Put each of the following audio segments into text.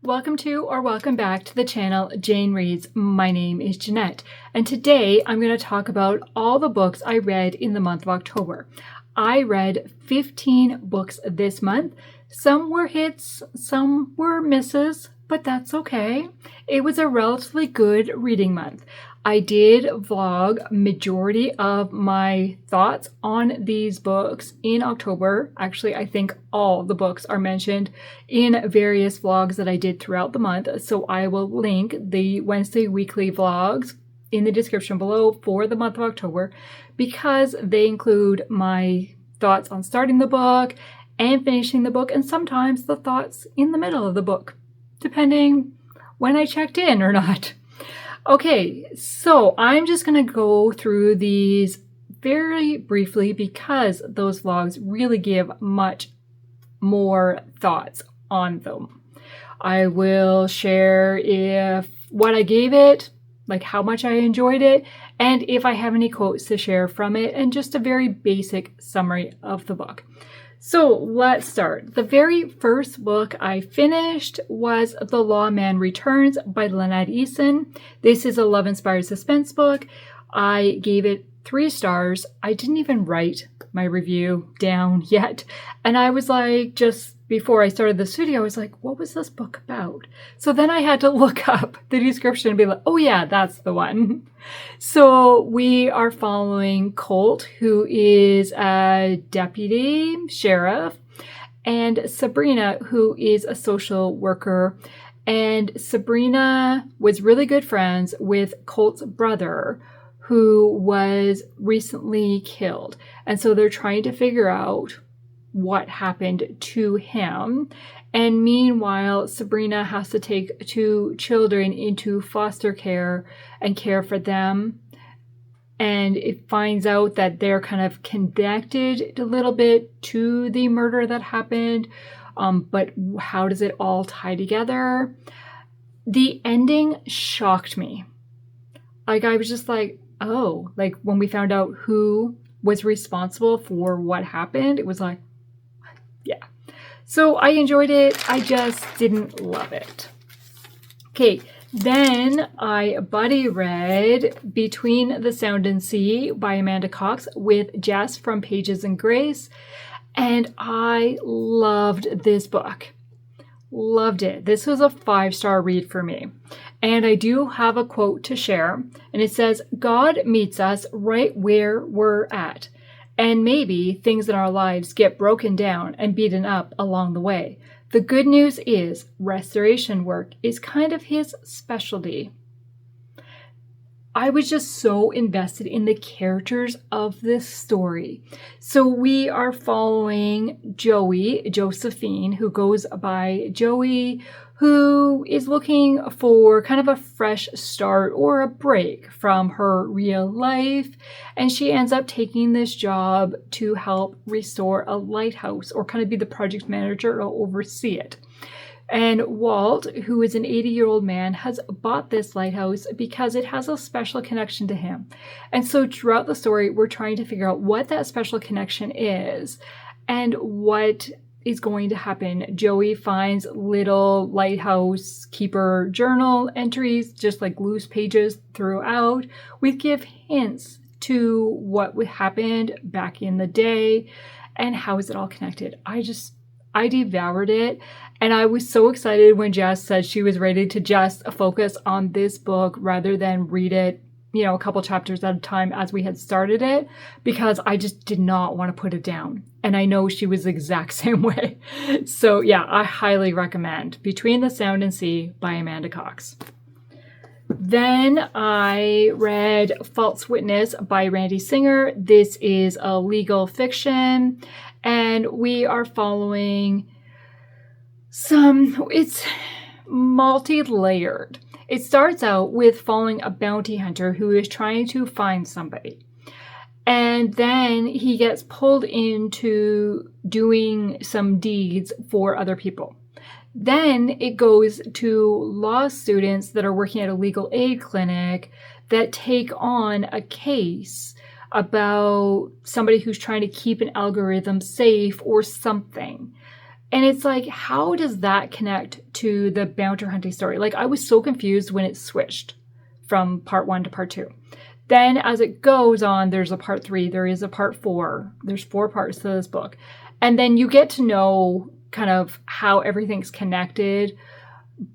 Welcome to or welcome back to the channel Jane Reads. My name is Jeanette, and today I'm going to talk about all the books I read in the month of October. I read 15 books this month. Some were hits, some were misses, but that's okay. It was a relatively good reading month. I did vlog majority of my thoughts on these books in October. Actually, I think all the books are mentioned in various vlogs that I did throughout the month. So I will link the Wednesday weekly vlogs in the description below for the month of October because they include my thoughts on starting the book and finishing the book, and sometimes the thoughts in the middle of the book, depending when I checked in or not. Okay, so I'm just going to go through these very briefly because those vlogs really give much more thoughts on them. I will share what I gave it, like how much I enjoyed it, and if I have any quotes to share from it, and just a very basic summary of the book. So let's start. The very first book I finished was The Lawman Returns by Lynette Eason. This is a love-inspired suspense book. I gave it 3 stars. I didn't even write my review down yet. And I was like, just before I started this video, I was like, what was this book about? So then I had to look up the description and be like, oh yeah, that's the one. So we are following Colt, who is a deputy sheriff, and Sabrina, who is a social worker. And Sabrina was really good friends with Colt's brother, who was recently killed. And so they're trying to figure out what happened to him. And meanwhile, Sabrina has to take 2 children into foster care and care for them. And it finds out that they're kind of connected a little bit to the murder that happened. But how does it all tie together? The ending shocked me. Like, I was just like, oh, like when we found out who was responsible for what happened, it was like, yeah. So I enjoyed it. I just didn't love it. Okay, then I buddy read Between the Sound and Sea by Amanda Cox with Jess from Pages and Grace. And I loved this book. Loved it. This was a 5-star read for me. And I do have a quote to share. And it says, God meets us right where we're at. And maybe things in our lives get broken down and beaten up along the way. The good news is restoration work is kind of his specialty. I was just so invested in the characters of this story. So we are following Josephine, who goes by Joey, who is looking for kind of a fresh start or a break from her real life. And she ends up taking this job to help restore a lighthouse, or kind of be the project manager or oversee it. And Walt, who is an 80-year-old man, has bought this lighthouse because it has a special connection to him. And so throughout the story, we're trying to figure out what that special connection is and what is going to happen. Joey finds little lighthouse keeper journal entries, just like loose pages throughout. We give hints to what happened back in the day and how is it all connected. I devoured it, and I was so excited when Jess said she was ready to just focus on this book rather than read it, a couple chapters at a time as we had started it, because I just did not want to put it down. And I know she was the exact same way. So yeah, I highly recommend Between the Sound and Sea by Amanda Cox. Then I read False Witness by Randy Singer. This is a legal fiction, and we are following it's multi-layered. It starts out with following a bounty hunter who is trying to find somebody. And then he gets pulled into doing some deeds for other people. Then it goes to law students that are working at a legal aid clinic that take on a case about somebody who's trying to keep an algorithm safe or something. And it's like, how does that connect to the bounty hunting story? Like, I was so confused when it switched from part 1 to part 2. Then as it goes on, there's a part 3, there is a part 4. There's 4 parts to this book. And then you get to know kind of how everything's connected,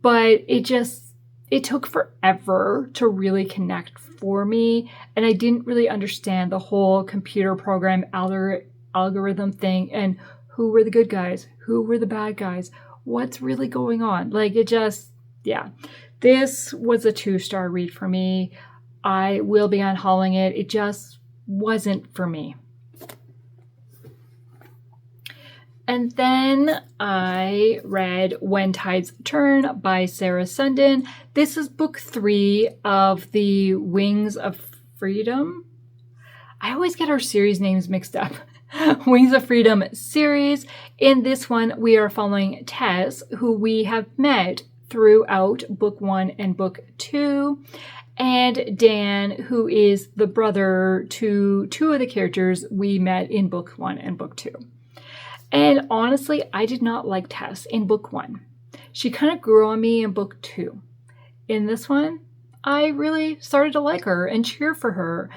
but it took forever to really connect for me. And I didn't really understand the whole computer program algorithm thing, and who were the good guys, who were the bad guys, what's really going on. Like, it just, yeah. This was a 2-star read for me. I will be unhauling it. It just wasn't for me. And then I read When Tides Turn by Sarah Sundin. This is book 3 of the Wings of Freedom. I always get our series names mixed up. Wings of Freedom series. In this one, we are following Tess, who we have met throughout book 1 and book 2. And Dan, who is the brother to 2 of the characters we met in book 1 and book 2. And honestly, I did not like Tess in book 1. She kind of grew on me in book 2. In this one, I really started to like her and cheer for her.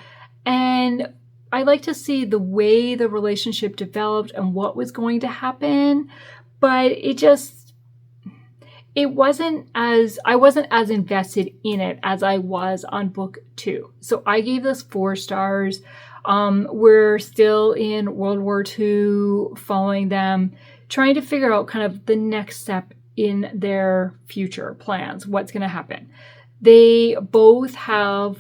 And I like to see the way the relationship developed and what was going to happen. But I wasn't as invested in it as I was on book 2. So I gave this 4 stars. We're still in World War II, following them, trying to figure out kind of the next step in their future plans, what's going to happen. They both have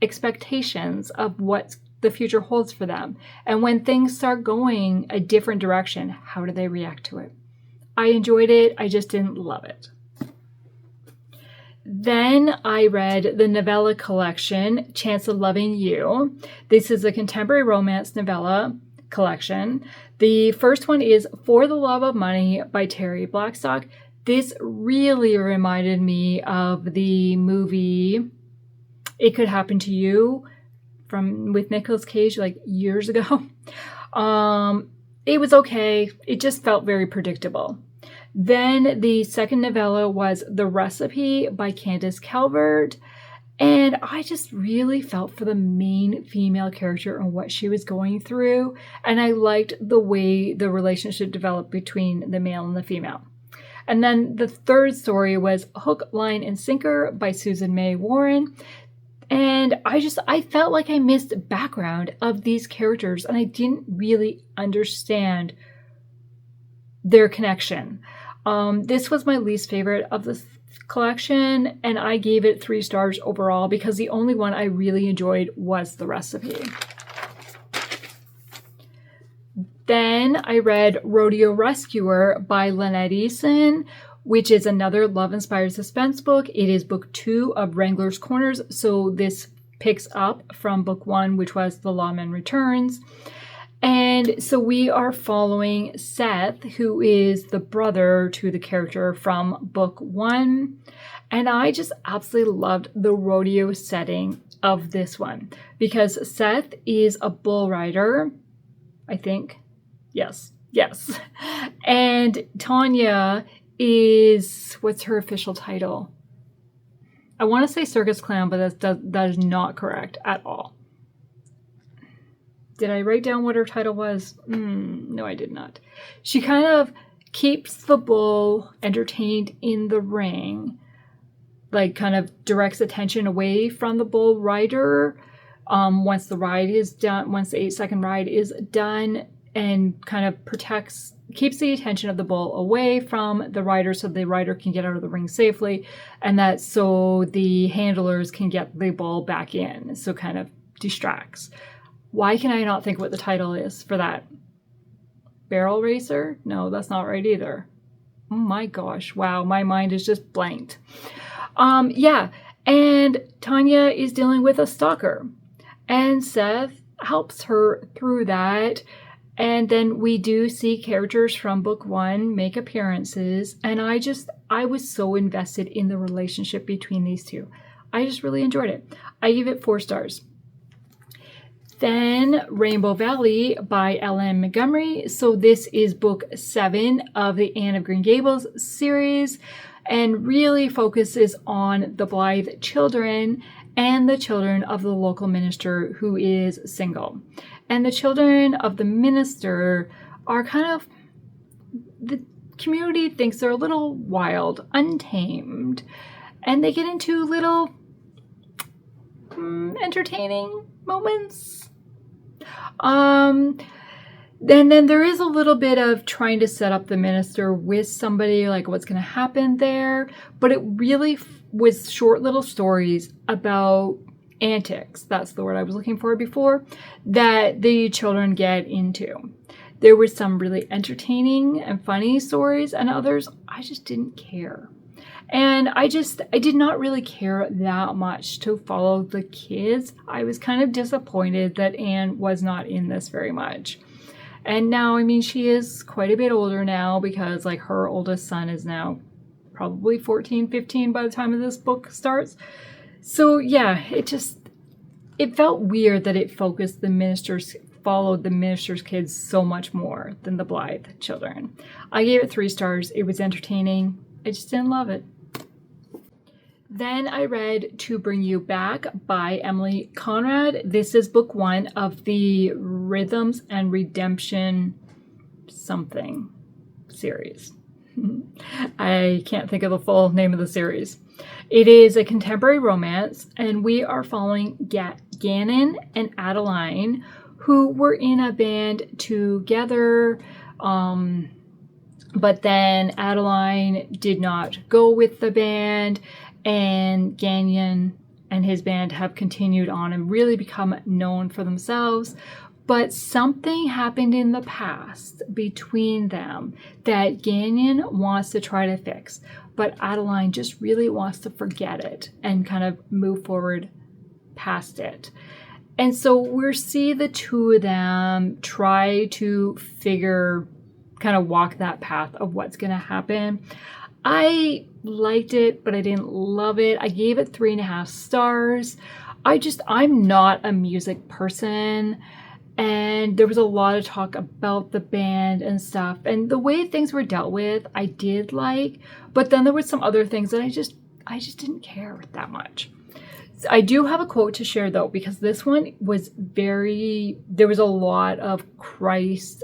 expectations of what the future holds for them. And when things start going a different direction, how do they react to it? I enjoyed it. I just didn't love it. Then I read the novella collection, Chance of Loving You. This is a contemporary romance novella collection. The first one is For the Love of Money by Terri Blackstock. This really reminded me of the movie It Could Happen to You with Nicolas Cage, like years ago. It was okay. It just felt very predictable. Then the second novella was The Recipe by Candace Calvert. And I just really felt for the main female character and what she was going through. And I liked the way the relationship developed between the male and the female. And then the third story was Hook, Line, and Sinker by Susan May Warren. And I felt like I missed background of these characters and I didn't really understand their connection. This was my least favorite of the collection, and I gave it 3 stars overall because the only one I really enjoyed was The Recipe. Then I read Rodeo Rescuer by Lynette Eason, which is another love-inspired suspense book. It is book 2 of Wrangler's Corners, so this picks up from book 1, which was The Lawman Returns. And so we are following Seth, who is the brother to the character from book 1. And I just absolutely loved the rodeo setting of this one because Seth is a bull rider, I think. Yes. And Tanya is, what's her official title? I want to say circus clown, but that is not correct at all. Did I write down what her title was? No, I did not. She kind of keeps the bull entertained in the ring, like kind of directs attention away from the bull rider once the ride is done, once the 8-second ride is done, and kind of keeps the attention of the bull away from the rider so the rider can get out of the ring safely, and that so the handlers can get the bull back in, so kind of distracts. Why can I not think what the title is for that? Barrel Racer? No, that's not right either. Oh my gosh. Wow, my mind is just blanked. Yeah, and Tanya is dealing with a stalker. And Seth helps her through that. And then we do see characters from book 1 make appearances. And I was so invested in the relationship between these two. I just really enjoyed it. I give it 4 stars. Then Rainbow Valley by Ellen Montgomery. So this is book 7 of the Anne of Green Gables series and really focuses on the Blythe children and the children of the local minister who is single. And the children of the minister are kind of, the community thinks they're a little wild, untamed, and they get into little entertaining moments. Then there is a little bit of trying to set up the minister with somebody, like what's going to happen there, but it really was short little stories about antics, that's the word I was looking for before, that the children get into. There were some really entertaining and funny stories, and others I just didn't care. And I did not really care that much to follow the kids. I was kind of disappointed that Anne was not in this very much. And now, I mean, she is quite a bit older now because like her oldest son is now probably 14, 15 by the time of this book starts. So yeah, it felt weird that it followed the minister's kids so much more than the Blythe children. I gave it 3 stars. It was entertaining. I just didn't love it. Then I read To Bring You Back by Emily Conrad. This is book 1 of the Rhythms and Redemption something series. I can't think of the full name of the series. It is a contemporary romance, and we are following Gannon and Adeline, who were in a band together, but then Adeline did not go with the band, and Gannon and his band have continued on and really become known for themselves. But something happened in the past between them that Gannon wants to try to fix, but Adeline just really wants to forget it and kind of move forward past it. And so we'll see the two of them try to kind of walk that path of what's going to happen. I liked it, but I didn't love it. I gave it 3.5 stars. I'm not a music person, and there was a lot of talk about the band and stuff, and the way things were dealt with, I did like, but then there were some other things that I just didn't care that much. I do have a quote to share though, because this one was there was a lot of Christ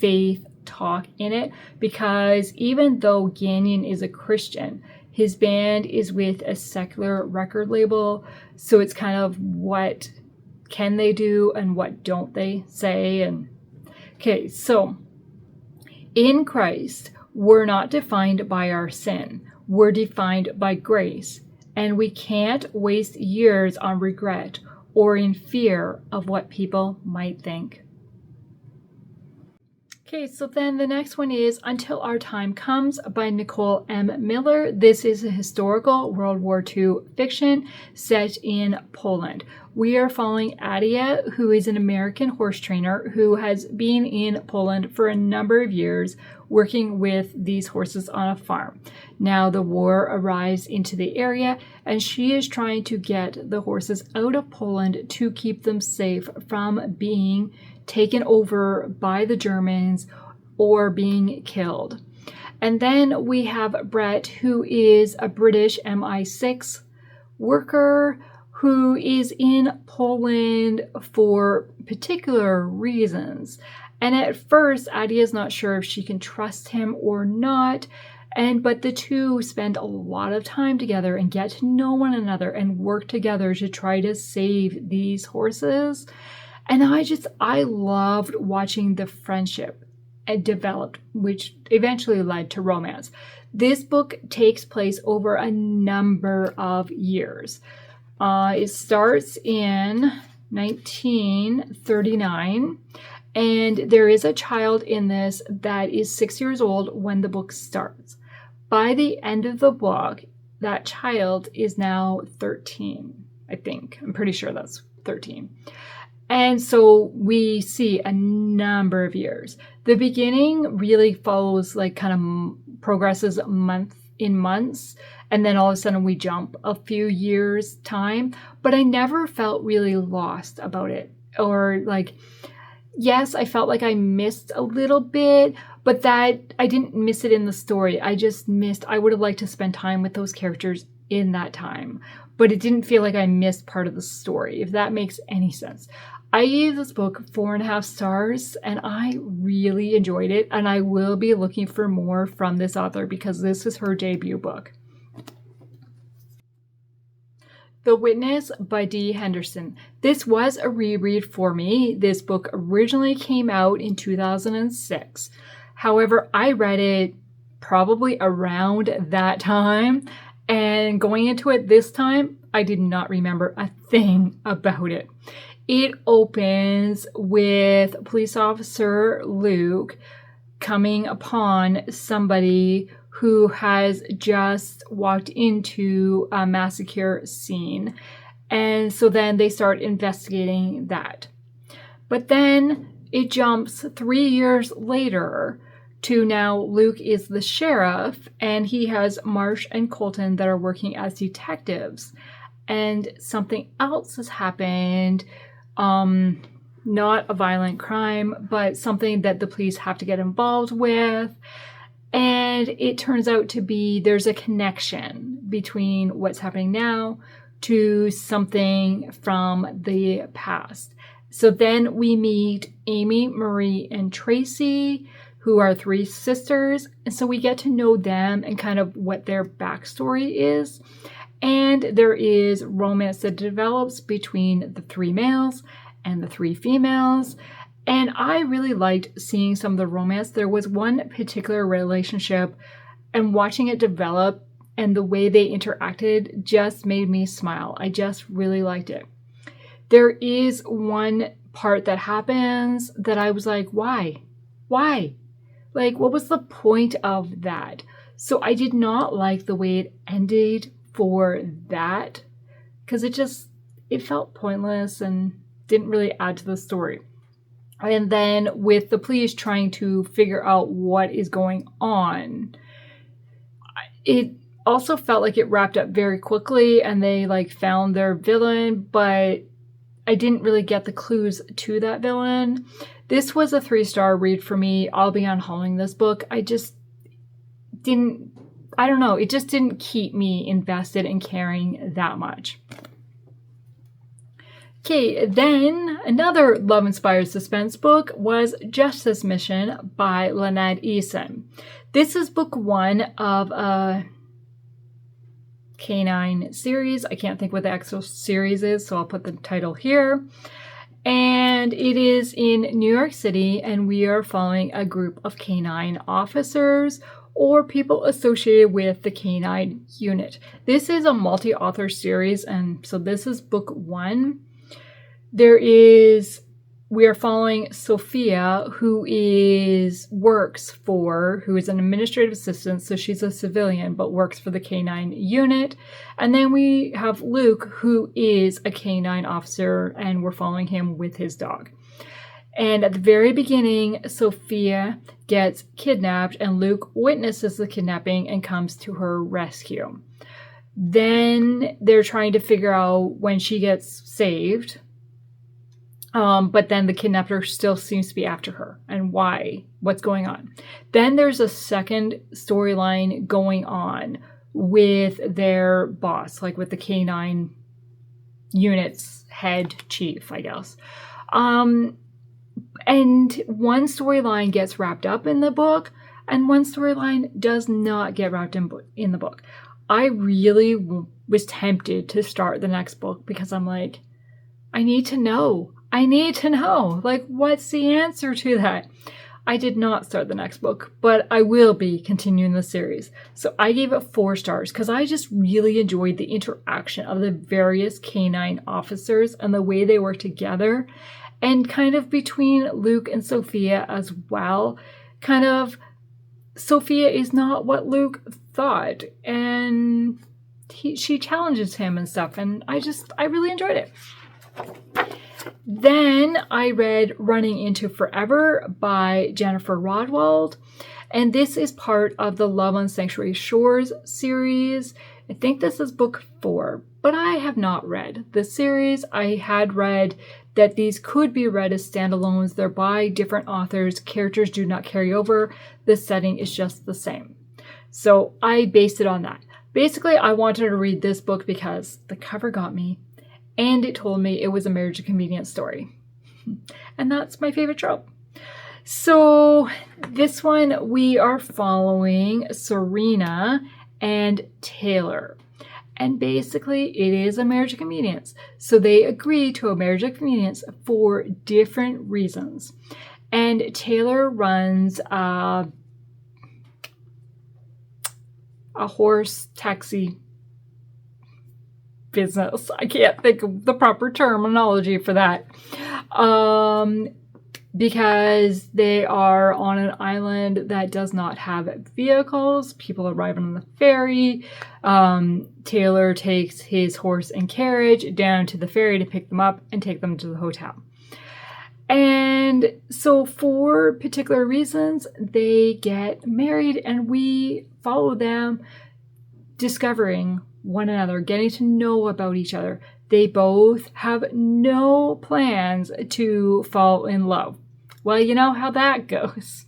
faith talk in it, because even though Gannon is a Christian, his band is with a secular record label, so it's kind of what can they do and what don't they say. And okay, so in Christ, we're not defined by our sin, we're defined by grace, and we can't waste years on regret or in fear of what people might think. Okay, so then the next one is Until Our Time Comes by Nicole M. Miller. This is a historical World War II fiction set in Poland. We are following Adia, who is an American horse trainer who has been in Poland for a number of years working with these horses on a farm. Now the war arrives into the area, and she is trying to get the horses out of Poland to keep them safe from being taken over by the Germans or being killed. And then we have Brett, who is a British MI6 worker who is in Poland for particular reasons. And at first, Adia is not sure if she can trust him or not. But the two spend a lot of time together and get to know one another and work together to try to save these horses. And I loved watching the friendship it developed, which eventually led to romance. This book takes place over a number of years. It starts in 1939, and there is a child in this that is 6 years old when the book starts. By the end of the book, that child is now 13, I think. I'm pretty sure that's 13. And so we see a number of years. The beginning really follows, like, kind of progresses months, and then all of a sudden we jump a few years time, but I never felt really lost about it or like, yes, I felt like I missed a little bit, but that I didn't miss it in the story. I would have liked to spend time with those characters in that time, but it didn't feel like I missed part of the story, if that makes any sense. I gave this book 4.5 stars, and I really enjoyed it, and I will be looking for more from this author because this is her debut book. The Witness by Dee Henderson. This was a reread for me. This book originally came out in 2006. However, I read it probably around that time, and going into it this time, I did not remember a thing about it. It opens with police officer Luke coming upon somebody who has just walked into a massacre scene. And so then they start investigating that. But then it jumps 3 years later to now Luke is the sheriff, and he has Marsh and Colton that are working as detectives. And something else has happened. Not a violent crime, but something that the police have to get involved with. And it turns out to be there's a connection between what's happening now to something from the past. So then we meet Amy, Marie, and Tracy, who are 3 sisters. And so we get to know them and kind of what their backstory is. And there is romance that develops between the 3 males and the 3 females. And I really liked seeing some of the romance. There was one particular relationship, and watching it develop and the way they interacted just made me smile. I just really liked it. There is one part that happens that I was like, why? Why? Like, what was the point of that? So I did not like the way it ended for that, because it felt pointless and didn't really add to the story. And then with the police trying to figure out what is going on, it also felt like it wrapped up very quickly and they like found their villain, but I didn't really get the clues to that villain. This was a 3-star read for me. I'll be unhauling this book. I just didn't keep me invested in caring that much. Okay, then another love-inspired suspense book was Justice Mission by Lynette Eason. This is book 1 of a K9 series. I can't think what the actual series is, so I'll put the title here. And it is in New York City, and we are following a group of K9 officers or people associated with the K9 unit. This is a multi-author series, and so this is book 1. We are following Sophia, who is an administrative assistant, so she's a civilian, but works for the K9 unit. And then we have Luke, who is a K9 officer, and we're following him with his dog. And at the very beginning, Sophia gets kidnapped, and Luke witnesses the kidnapping and comes to her rescue. Then they're trying to figure out when she gets saved. But then the kidnapper still seems to be after her, and why? What's going on? Then there's a second storyline going on with their boss, like with the K9 unit's head chief, I guess. And one storyline gets wrapped up in the book, and one storyline does not get wrapped in the book. I really was tempted to start the next book because I'm like, I need to know. Like, what's the answer to that? I did not start the next book, but I will be continuing the series. So I gave it 4 stars because I just really enjoyed the interaction of the various K9 officers and the way they work together, and kind of between Luke and Sophia as well. Kind of, Sophia is not what Luke thought, and she challenges him and stuff, and I really enjoyed it. Then I read Running Into Forever by Jennifer Rodewald, and this is part of the Love on Sanctuary Shores series. I think this is book 4, but I have not read the series. I had read that these could be read as standalones. They're by different authors. Characters do not carry over. The setting is just the same. So I based it on that. Basically, I wanted to read this book because the cover got me, and it told me it was a marriage of convenience story. And that's my favorite trope. So this one, we are following Serena and Taylor. And basically, it is a marriage of convenience. So they agree to a marriage of convenience for different reasons. And Taylor runs a horse taxi business. I can't think of the proper terminology for that. Because they are on an island that does not have vehicles. People arrive on the ferry. Taylor takes his horse and carriage down to the ferry to pick them up and take them to the hotel. And so for particular reasons, they get married, and we follow them discovering one another, getting to know about each other. They both have no plans to fall in love. Well, you know how that goes.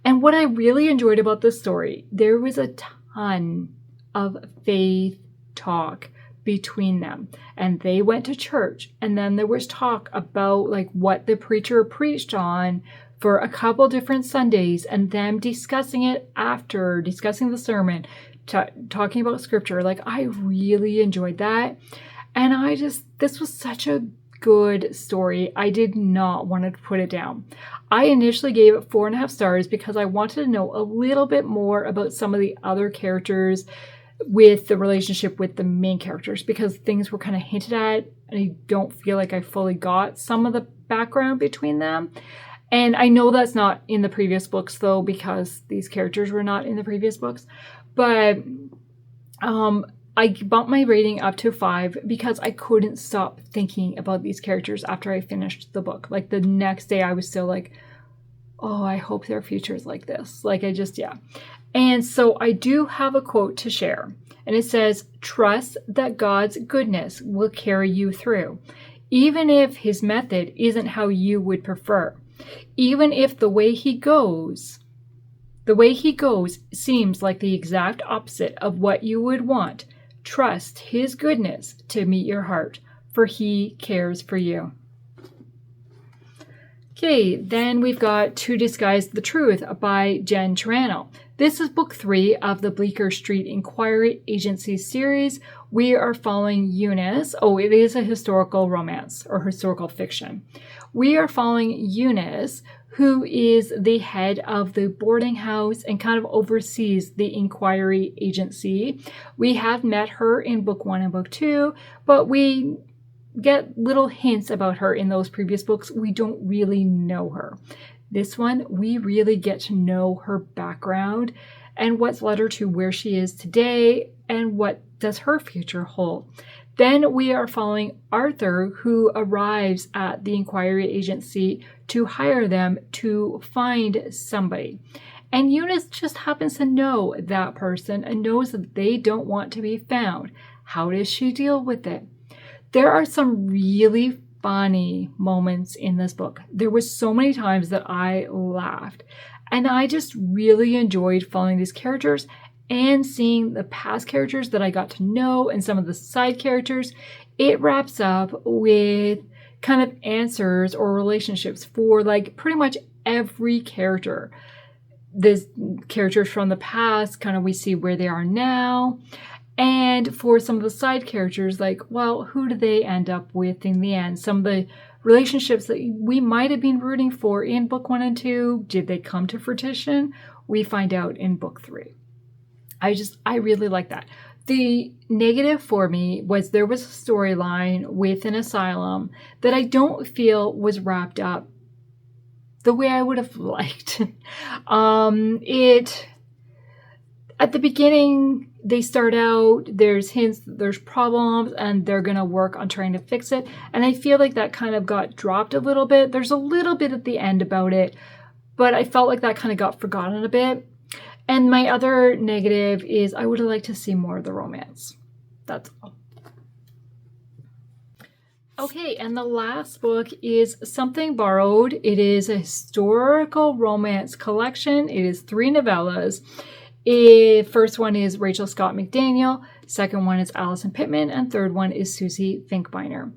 And what I really enjoyed about this story, there was a ton of faith talk between them. And they went to church, and then there was talk about like what the preacher preached on for a couple different Sundays, and them discussing it after discussing the sermon, talking about scripture. Like, I really enjoyed that. And this was such a good story. I did not want to put it down. I initially gave it 4.5 stars because I wanted to know a little bit more about some of the other characters with the relationship with the main characters, because things were kind of hinted at, and I don't feel like I fully got some of the background between them. And I know that's not in the previous books though, because these characters were not in the previous books. But I bumped my rating up to 5 because I couldn't stop thinking about these characters after I finished the book. Like, the next day I was still like, oh, I hope their future is like this. Like, yeah. And so I do have a quote to share. And it says, "Trust that God's goodness will carry you through, even if his method isn't how you would prefer. Even if the way he goes seems like the exact opposite of what you would want. Trust his goodness to meet your heart, for he cares for you." Okay, then we've got To Disguise the Truth by Jen Turano. This is book 3 of the Bleecker Street Inquiry Agency series. We are following Eunice. Oh, it is a historical romance or historical fiction. We are following Eunice, who is the head of the boarding house and kind of oversees the inquiry agency. We have met her in book 1 and book 2, but we get little hints about her in those previous books. We don't really know her. This one, we really get to know her background and what's led her to where she is today and what does her future hold. Then we are following Arthur, who arrives at the inquiry agency to hire them to find somebody. And Eunice just happens to know that person and knows that they don't want to be found. How does she deal with it? There are some really funny moments in this book. There was so many times that I laughed. And I just really enjoyed following these characters and seeing the past characters that I got to know and some of the side characters. It wraps up with kind of answers or relationships for like pretty much every character. The characters from the past, kind of we see where they are now. And for some of the side characters, like, well, who do they end up with in the end? Some of the relationships that we might have been rooting for in book 1 and 2, did they come to fruition? We find out in book 3. I really like that. The negative for me was there was a storyline with an asylum that I don't feel was wrapped up the way I would have liked. At the beginning, they start out, there's hints that there's problems and they're going to work on trying to fix it. And I feel like that kind of got dropped a little bit. There's a little bit at the end about it, but I felt like that kind of got forgotten a bit. And my other negative is I would have liked to see more of the romance. That's all. Okay, and the last book is Something Borrowed. It is a historical romance collection. It is 3 novellas. First one is Rachel Scott McDaniel, second one is Allison Pittman, and third one is Susie Finkbeiner.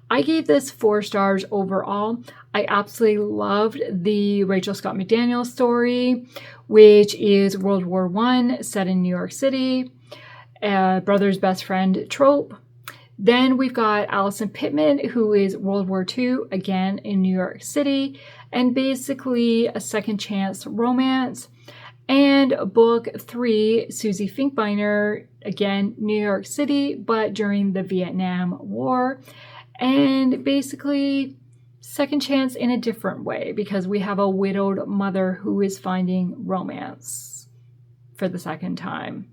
I gave this 4 stars overall. I absolutely loved the Rachel Scott McDaniel story, which is World War I set in New York City, brother's best friend trope. Then we've got Allison Pittman, who is World War II, again in New York City, and basically a second chance romance. And book 3, Susie Finkbeiner, again, New York City, but during the Vietnam War. And basically, second chance in a different way, because we have a widowed mother who is finding romance for the second time.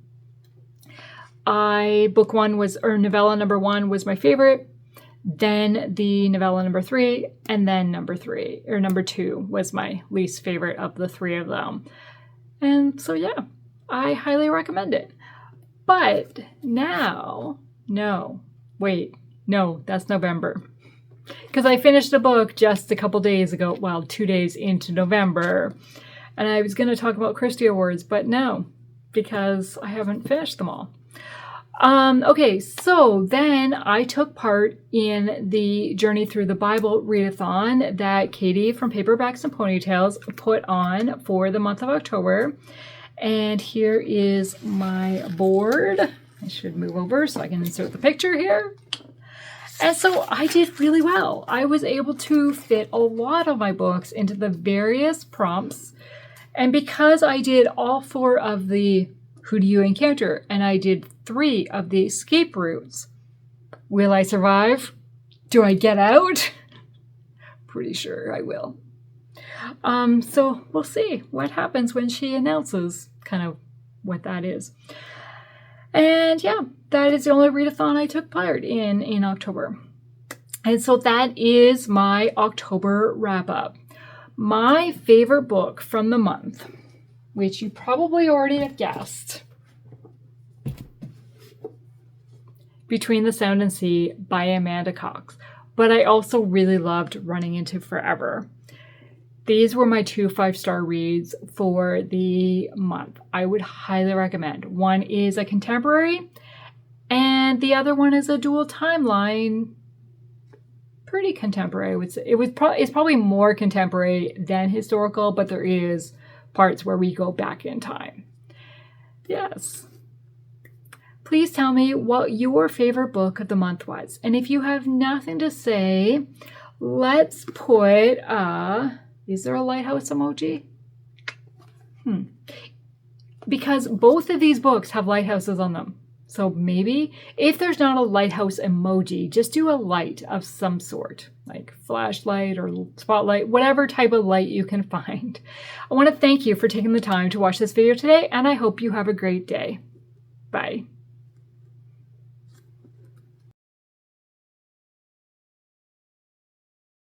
Novella number 1 was my favorite. Then the novella number 3, and then number 2 was my least favorite of the 3 of them. And so, yeah, I highly recommend it. But now, that's November. Because I finished a book just a couple days ago, 2 days into November. And I was going to talk about Christie Awards, but no, because I haven't finished them all. Okay, so then I took part in the Journey Through the Bible readathon that Katie from Paperbacks and Ponytails put on for the month of October. And here is my board. I should move over so I can insert the picture here. And so I did really well. I was able to fit a lot of my books into the various prompts. And because I did all 4 of the Who Do You Encounter? And I did 3 of the escape routes. Will I survive? Do I get out? Pretty sure I will. So we'll see what happens when she announces kind of what that is. And yeah, that is the only readathon I took part in October. And so that is my October wrap up. My favorite book from the month, which you probably already have guessed, Between the Sound and Sea by Amanda Cox. But I also really loved Running Into Forever. These were my 2 5-star reads for the month. I would highly recommend. One is a contemporary, and the other one is a dual timeline. Pretty contemporary, I would say. It's probably more contemporary than historical, but there is parts where we go back in time. Yes. Please tell me what your favorite book of the month was. And if you have nothing to say, let's put is there a lighthouse emoji? Because both of these books have lighthouses on them. So maybe if there's not a lighthouse emoji, just do a light of some sort, like flashlight or spotlight, whatever type of light you can find. I want to thank you for taking the time to watch this video today, and I hope you have a great day. Bye.